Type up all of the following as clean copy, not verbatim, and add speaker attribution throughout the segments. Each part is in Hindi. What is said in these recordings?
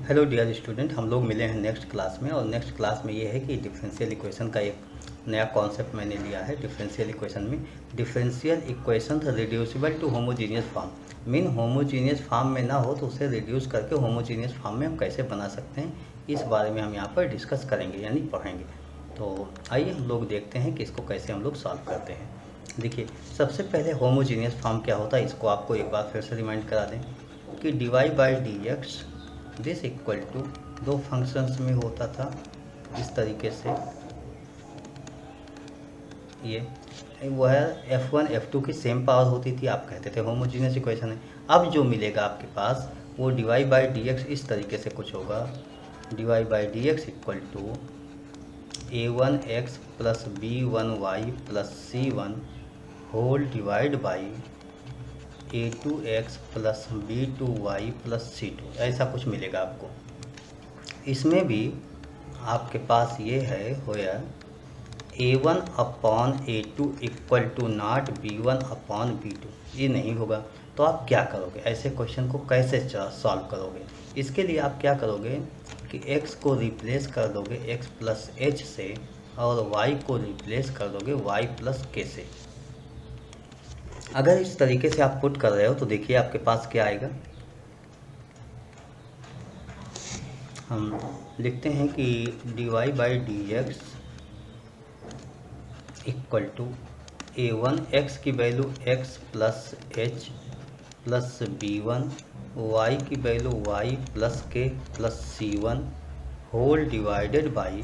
Speaker 1: हेलो डियर स्टूडेंट, हम लोग मिले हैं नेक्स्ट क्लास में। और नेक्स्ट क्लास में ये है कि डिफरेंशियल इक्वेशन का एक नया कॉन्सेप्ट मैंने लिया है। डिफरेंशियल इक्वेशन में differential equation reducible to homogeneous form mean homogeneous form में ना हो तो उसे रिड्यूस करके होमोजीनियस फॉर्म में हम कैसे बना सकते हैं, इस बारे में हम यहाँ पर डिस्कस करेंगे यानी पढ़ेंगे। तो आइए हम लोग देखते हैं कि इसको कैसे हम लोग सॉल्व करते हैं। देखिए, सबसे पहले होमोजीनियस फॉर्म क्या होता है इसको आपको एक बार फिर से रिमाइंड करा दें कि dy by d x this equal to दो फंक्शंस में होता था इस तरीके से। ये वो है f1 f2 की सेम पावर होती थी, आप कहते थे होमोजीनियस इक्वेशन है। अब जो मिलेगा आपके पास वो dy बाई डी एक्स इस तरीके से कुछ होगा। dy by d x equal to a1x plus b1y plus c1 whole divide by a2x plus b2y plus c2, ऐसा कुछ मिलेगा आपको। इसमें भी आपके पास ये है होया a1 upon a2 equal to not b1 upon b2, ये नहीं होगा। तो आप क्या करोगे, ऐसे क्वेश्चन को कैसे सॉल्व करोगे? इसके लिए आप क्या करोगे कि x को रिप्लेस कर दोगे x प्लस h से और y को रिप्लेस कर दोगे y प्लस k से। अगर इस तरीके से आप पुट कर रहे हो तो देखिए आपके पास क्या आएगा। हम लिखते हैं कि dy by d x equal to a1 x की value x plus h plus b1 y की value y plus k plus c1 whole divided by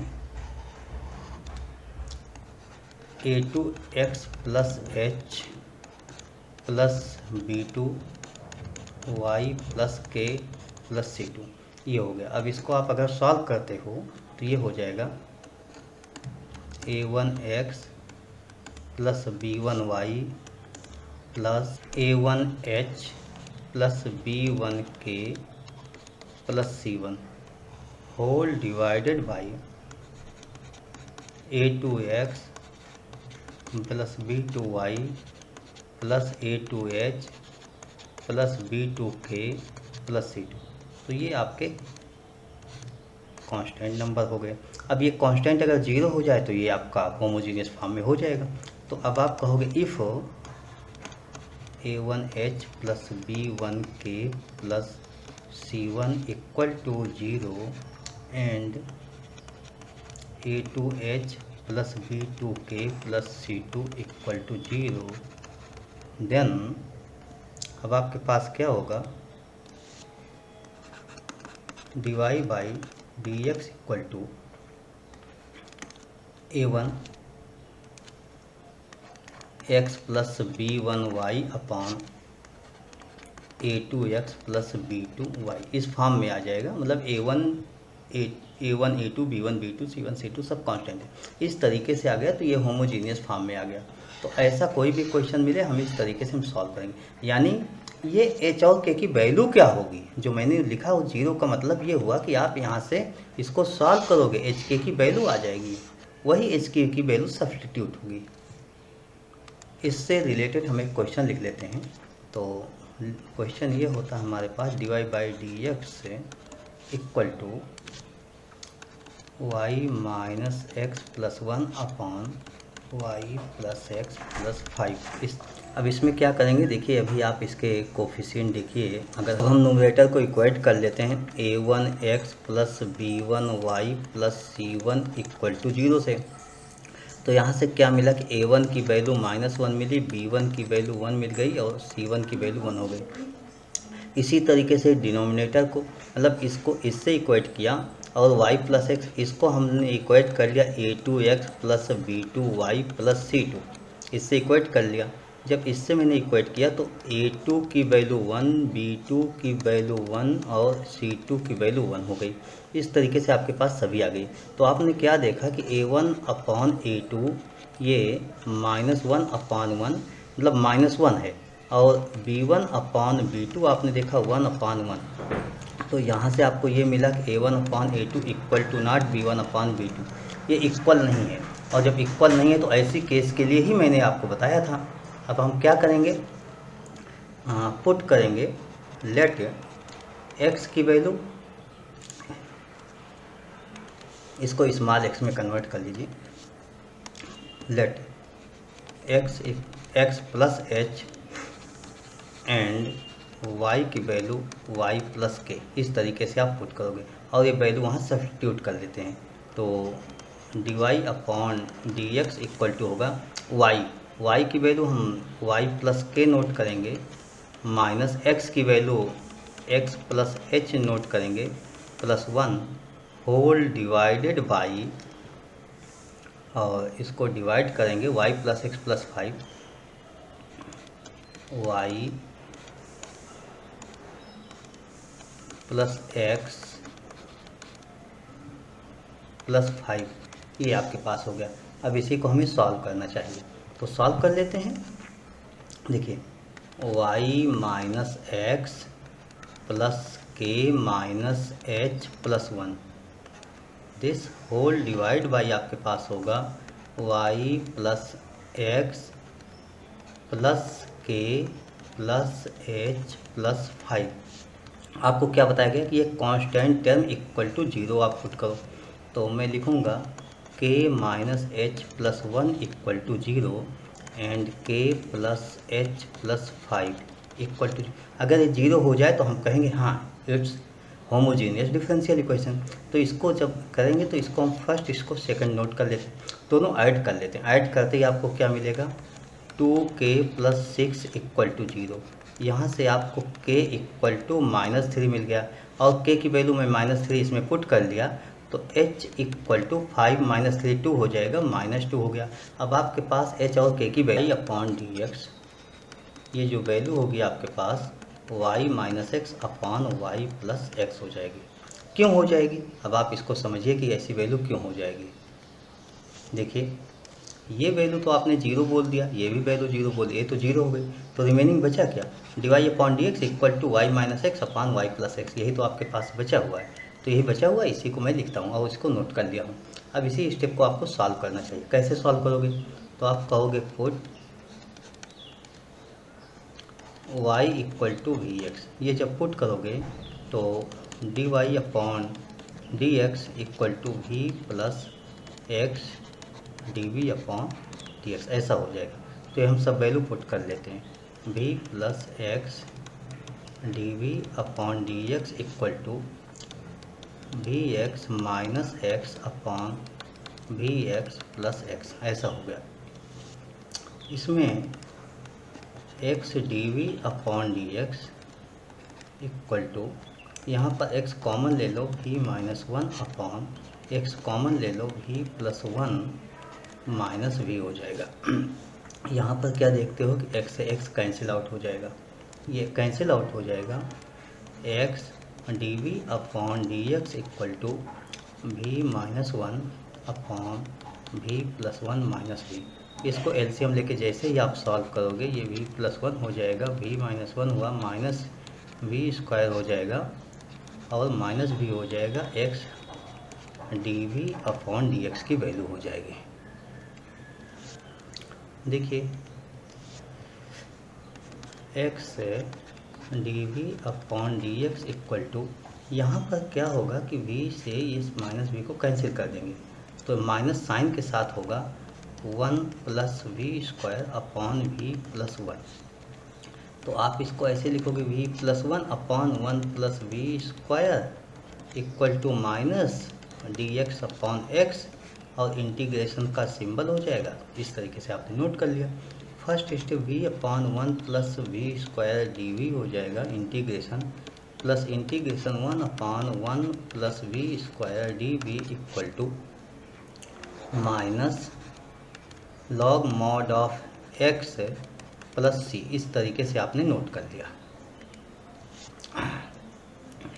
Speaker 1: a2x plus h plus b2 y plus k plus c2, ये हो गया। अब इसको आप अगर सॉल्व करते हो तो ये हो जाएगा a1x plus b1y plus a1h plus b1k plus c1 whole divided by a2x plus b2y plus a2h plus b2k plus c2। तो ये आपके कांस्टेंट नंबर हो गए। अब ये कांस्टेंट अगर जीरो हो जाए तो ये आपका होमोजीनियस फॉर्म में हो जाएगा। तो अब आप कहोगे if a1h plus b1k plus c1 equal to 0 and a2h plus b2k plus c2 equal to 0, then अब आपके पास क्या होगा dy by d x equal to a1 x plus b1y upon a2x plus b2y, इस फॉर्म में आ जाएगा। मतलब a1 a2 b1 b2 c1 c2 सब कांस्टेंट है, इस तरीके से आ गया तो ये होमोजीनियस फॉर्म में आ गया। तो ऐसा कोई भी क्वेश्चन मिले हम इस तरीके से हम सॉल्व करेंगे। यानी ये h और k की वैल्यू क्या होगी, जो मैंने लिखा वो जीरो का मतलब ये हुआ कि आप यहाँ से इसको सॉल्व करोगे एच के की वैल्यू आ जाएगी, वही एच के की वैल्यू सब्स्टिट्यूट होगी। इससे रिलेटेड हम एक क्वेश्चन लिख लेते हैं। तो क्वेश्चन ये होता है हमारे पास dy बाई डी एक्स से equal to y minus x plus 1 upon y plus x plus 5। अब इसमें क्या करेंगे, देखिए अभी आप इसके कोफिशिएंट देखिए। अगर हम नोमिनेटर को इक्वेट कर लेते हैं a1x plus b1y plus c1 equal to 0 से, तो यहाँ से क्या मिला कि a1 की वैल्यू -1 मिली, b1 की वैल्यू 1 मिल गई और c1 की वैल्यू 1 हो गई। इसी तरीके से डिनोमिनेटर को मतलब इसको इससे इक्वेट किया और y प्लस एक्स इसको हमने इक्वेट कर लिया a2x plus b2y plus c2, इससे इक्वेट कर लिया। जब इससे मैंने इक्वेट किया तो a2 की वैल्यू 1, b2 की वैल्यू 1 और c2 की वैल्यू 1 हो गई। इस तरीके से आपके पास सभी आ गई। तो आपने क्या देखा कि a1 अपॉन a2 ये -1 अपॉन 1 मतलब -1 है, और b1 अपॉन b2 आपने देखा 1 अपॉन 1। तो यहाँ से आपको ये मिला कि a1 upon a2 equal to not b1 upon b2, ये इक्वल नहीं है। और जब इक्वल नहीं है तो ऐसी केस के लिए ही मैंने आपको बताया था। अब हम क्या करेंगे, पुट करेंगे लेट x की वैल्यू इसको स्मॉल एक्स में कन्वर्ट कर लीजिए। Let x plus h and y की वैल्यू वाई प्लस के, इस तरीके से आप पुट करोगे और ये वैल्यू वहाँ सब्स्टिट्यूट कर लेते हैं। तो d y upon d x equal to होगा वाई की वैल्यू हम वाई प्लस के नोट करेंगे, माइनस एक्स की value x plus h note करेंगे, प्लस 1 होल डिवाइडेड बाई, और इसको डिवाइड करेंगे y plus x plus 5, y plus x plus 5, ये आपके पास हो गया। अब इसी को हमें सॉल्व करना चाहिए, तो सॉल्व कर लेते हैं। देखिए y minus x plus k minus H plus 1, this whole divide by आपके पास होगा y plus x plus k plus H plus 5। आपको क्या बताया गया कि ये कांस्टेंट टर्म इक्वल टू 0 आप पुट करो, तो मैं लिखूँगा K minus H plus 1 equal to 0 and K plus H plus 5 equal to, अगर ये 0 हो जाए तो हम कहेंगे हाँ इट्स होमोजीनियस डिफरेंशियल इक्वेशन। तो इसको जब करेंगे तो इसको हम फर्स्ट इसको सेकंड नोट कर लेते हैं, दोनों ऐड कर लेते हैं। ऐड करते ही आपको क्या मिलेगा 2k प्लस 6 इक्वल टू 0, यहाँ से आपको k इक्वल टू -3 मिल गया और k की वैल्यू में -3 इसमें पुट कर लिया, तो h इक्वल टू 5 - 3 2 हो जाएगा, -2 हो गया। अब आपके पास h और k की वैल्यू अपॉन डी एक्स, ये जो वैल्यू होगी आपके पास y minus x upon y plus x हो जाएगी। क्यों हो जाएगी, अब आप इसको समझिए कि ऐसी वैल्यू क्यों हो जाएगी। देखिए ये वैल्यू तो आपने 0 बोल दिया, ये भी वैल्यू 0 बोल, ये तो 0 हो गई, तो रिमेनिंग बचा क्या, d y upon d x equal to y minus x upon y plus x, यही तो आपके पास बचा हुआ है। तो यही बचा हुआ है, इसी को मैं लिखता हूँ और इसको नोट कर लिया हूँ। अब इसी स्टेप को आपको सॉल्व करना चाहिए। कैसे सॉल्व करोगे, तो आप कहोगे put y equal to v x, ये जब पुट करोगे तो d y upon d x equal to v plus x d v upon d x, ऐसा हो जाएगा। तो हम सब वैल्यू पुट कर लेते हैं, v plus x d v upon d x equal to v x minus x upon v x plus x, ऐसा हो गया। इसमें x d v upon d x equal to, यहाँ पर x कॉमन ले लो v minus 1 upon x common ले लो v प्लस 1 माइनस वी हो जाएगा। यहाँ पर क्या देखते हो कि x से x कैंसिल आउट हो जाएगा, ये कैंसिल आउट हो जाएगा, x d v upon d x equal to v minus 1 upon v plus 1 minus v. इसको एलसीएम लेके जैसे ही आप सॉल्व करोगे ये v प्लस 1 हो जाएगा, v माइनस 1 हुआ, माइनस वी स्क्वायर हो जाएगा और माइनस भी हो जाएगा, x d v upon d x की वैल्यू हो जाएगी। देखिए x d v upon d x equal to, यहाँ पर क्या होगा कि v से इस माइनस v को कैंसिल कर देंगे, तो माइनस साइन के साथ होगा 1 plus we square upon v plus 1। तो आप इसको ऐसे लिखोगे v plus 1 upon 1 plus we square equal to minus d x upon x, और इंटीग्रेशन का सिंबल हो जाएगा। इस तरीके से आपने नोट कर लिया। First step v upon 1 plus we square d v हो जाएगा integration, plus integration 1 upon 1 plus we square d v equal to minus log mod of X plus C. इस तरीके से आपने नोट कर लिया।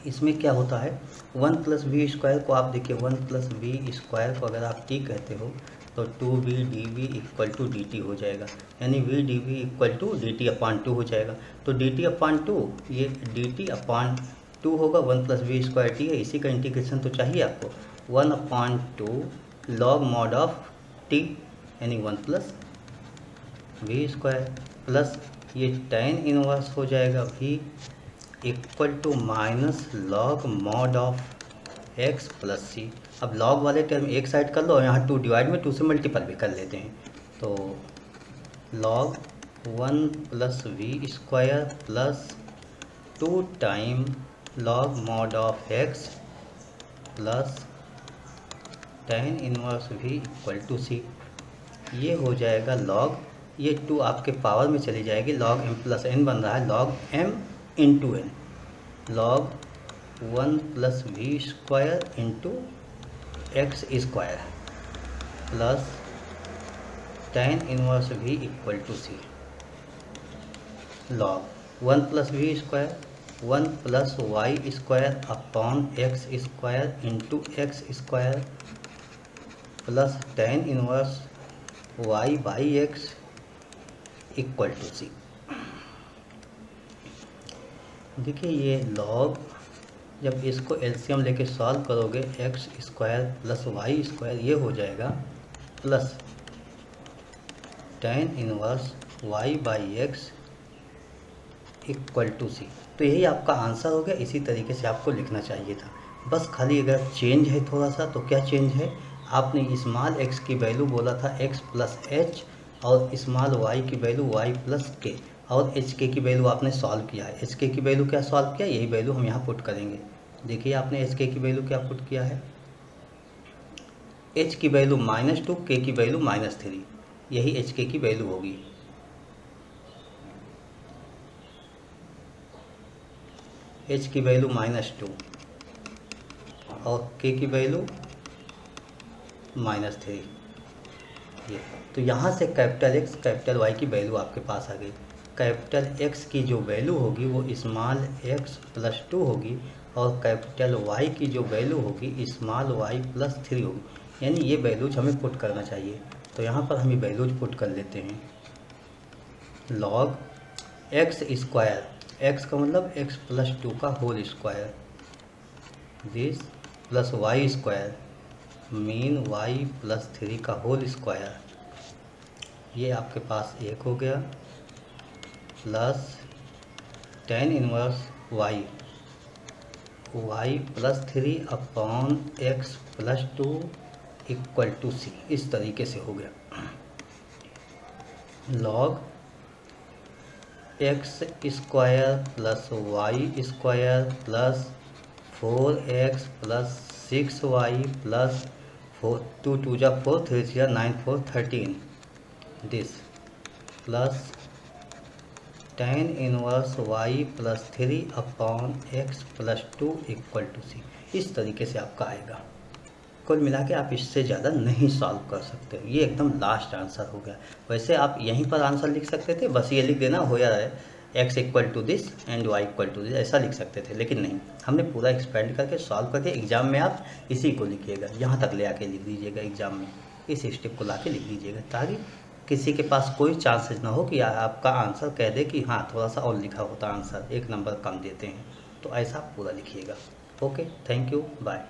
Speaker 1: इसमें क्या होता है 1 प्लस वी स्क्वायर को आप देखिए 1 प्लस वी स्क्वायर को अगर आप टी कहते हो तो 2v d v equal to d t हो जाएगा, यानी v d v equal to d t upon 2 हो जाएगा। तो डी टी अपॉन 2, ये डी टी अपॉन 2 होगा, 1 प्लस वी स्क्वायर टी है, इसी का इंटीग्रेशन तो चाहिए आपको। 1 upon 2 log mod of T यानी 1 प्लस वी स्क्वायर प्लस ये tan इनवर्स हो जाएगा v equal to minus log mod of X plus C. अब लॉग वाले टर्म एक साइड कर लो और यहाँ 2 डिवाइड में 2 से मल्टीपल भी कर लेते हैं। तो log 1 plus we square plus 2 time log mod of X plus tan inverse V equal to C. ये हो जाएगा लॉग, ये 2 आपके पावर में चली जाएगी, लॉग m प्लस n बन रहा है log m into N, log 1 plus we square into X square plus tan inverse V equal to C. Log 1 plus we square 1 plus Y square upon X square into X square plus tan inverse Y by X equal to C. देखिए ये लॉग जब इसको एलसीएम लेके सॉल्व करोगे X square plus Y square ये हो जाएगा plus tan inverse Y by X equal to सी। तो यही आपका आंसर हो गया। इसी तरीके से आपको लिखना चाहिए था। बस खाली अगर चेंज है थोड़ा सा, तो क्या चेंज है, आपने स्मॉल एक्स की वैल्यू बोला था एक्स प्लस एच और स्मॉल वाई की वैल्यू वाई प्लस के, और एच के की वैल्यू आपने सॉल्व किया है। एच के की वैल्यू क्या सॉल्व किया, यही वैल्यू हम यहाँ पुट करेंगे। देखिए आपने एच के की वैल्यू क्या पुट किया है, एच की वैल्यू -2, के की वैल्यू -3, यही एच के की वैल्यू होगी। एच की वैल्यू -2 और के की वैल्यू -3, ये तो यहाँ से कैपिटल एक्स कैपिटल वाई की वैल्यू आपके पास आ गई। कैपिटल एक्स की जो वैल्यू होगी वो स्मॉल एक्स प्लस 2 होगी और कैपिटल वाई की जो वैल्यू होगी स्मॉल वाई प्लस 3 होगी। यानी ये वैल्यूज हमें पुट करना चाहिए। तो यहाँ पर हम ये वैल्यूज पुट कर लेते हैं। लॉग एक्स स्क्वायर, एक्स का मतलब एक्स प्लस 2 का whole square, this plus Y square mean y plus 3 का होल स्क्वायर, ये आपके पास एक हो गया, plus tan inverse Y Y plus 3 upon X plus 2 equal to C. इस तरीके से हो गया। Log X square plus Y square plus 4x plus 6y plus 2 2 जा 4 3 जा 9 4 13, this plus tan inverse y plus 3 upon X plus 2 equal to C. इस तरीके से आपका आएगा। कुल मिला के आप इससे ज़्यादा नहीं सॉल्व कर सकते। ये एकदम लास्ट आंसर हो गया। वैसे आप यहीं पर आंसर लिख सकते थे, बस ये लिख देना हो जा रहा है x equal to this and y equal to this, ऐसा लिख सकते थे, लेकिन नहीं, हमने पूरा एक्सपेंड करके सॉल्व कर दिया। एग्जाम में आप इसी को लिखिएगा, यहाँ तक ले आके लिख दीजिएगा एग्जाम में, इस स्टेप को ला के लिख दीजिएगा, ताकि किसी के पास कोई चांसेस ना हो कि आपका आंसर कह दे कि हाँ थोड़ा सा और लिखा होता आंसर, 1 नंबर कम देते हैं। तो ऐसा पूरा लिखिएगा। Okay, thank you, bye.